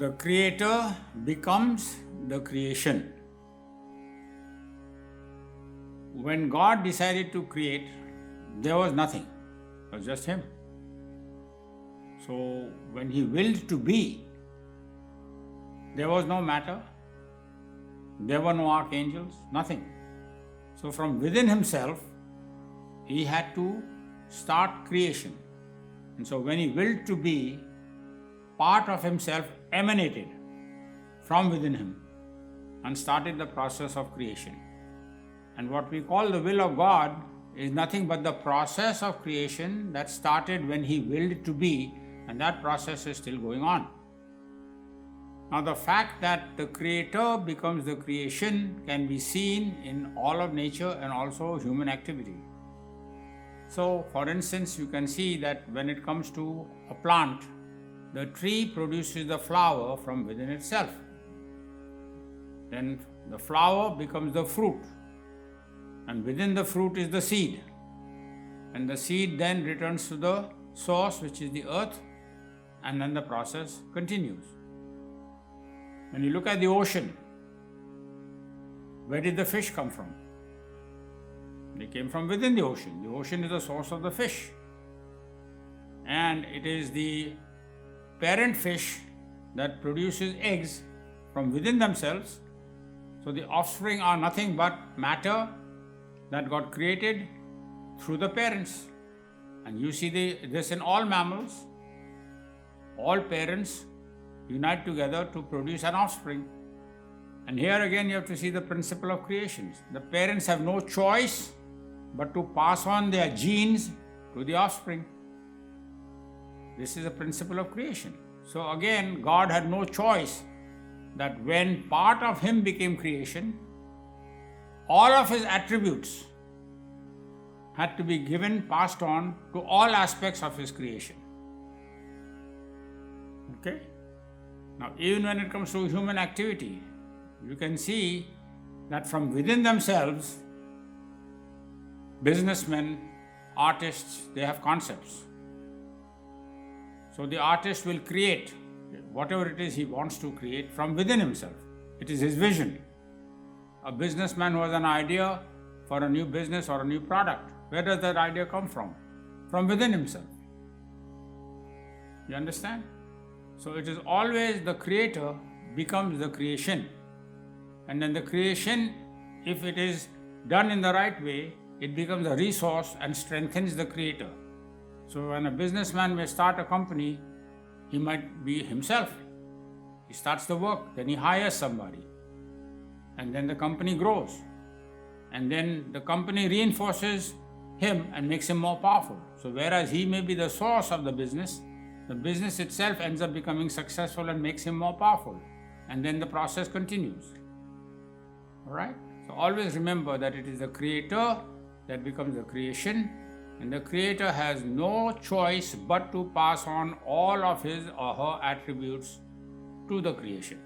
the creator becomes the creation. When God decided to create, there was nothing. It was just Him. So when He willed to be, there was no matter, there were no archangels, nothing. So from within Himself, He had to start creation. And so when He willed to be, part of Himself emanated from within Him and started the process of creation. And what we call the will of God is nothing but the process of creation that started when He willed to be, and that process is still going on. Now the fact that the Creator becomes the creation can be seen in all of nature and also human activity. So for instance, you can see that when it comes to a plant, the tree produces the flower from within itself. Then the flower becomes the fruit, and within the fruit is the seed. And the seed then returns to the source, which is the earth, and then the process continues. When you look at the ocean, where did the fish come from? They came from within the ocean. The ocean is the source of the fish. And it is the parent fish that produces eggs from within themselves. So the offspring are nothing but matter that got created through the parents. And you see this in all mammals. All parents unite together to produce an offspring. And here again you have to see the principle of creation. The parents have no choice but to pass on their genes to the offspring. This is the principle of creation. So again, God had no choice that when part of Him became creation, all of His attributes had to be given, passed on to all aspects of His creation. Okay? Now, even when it comes to human activity, you can see that from within themselves, businessmen, artists, they have concepts. So the artist will create whatever it is he wants to create from within himself. It is his vision. A businessman who has an idea for a new business or a new product, where does that idea come from? From within himself. You understand? So it is always the creator becomes the creation. And then the creation, if it is done in the right way, it becomes a resource and strengthens the creator. So when a businessman may start a company, he might be himself. He starts the work, then he hires somebody. And then the company grows. And then the company reinforces him and makes him more powerful. So whereas he may be the source of the business itself ends up becoming successful and makes him more powerful. And then the process continues. Alright? So always remember that it is the creator that becomes the creation, and the creator has no choice but to pass on all of his or her attributes to the creation.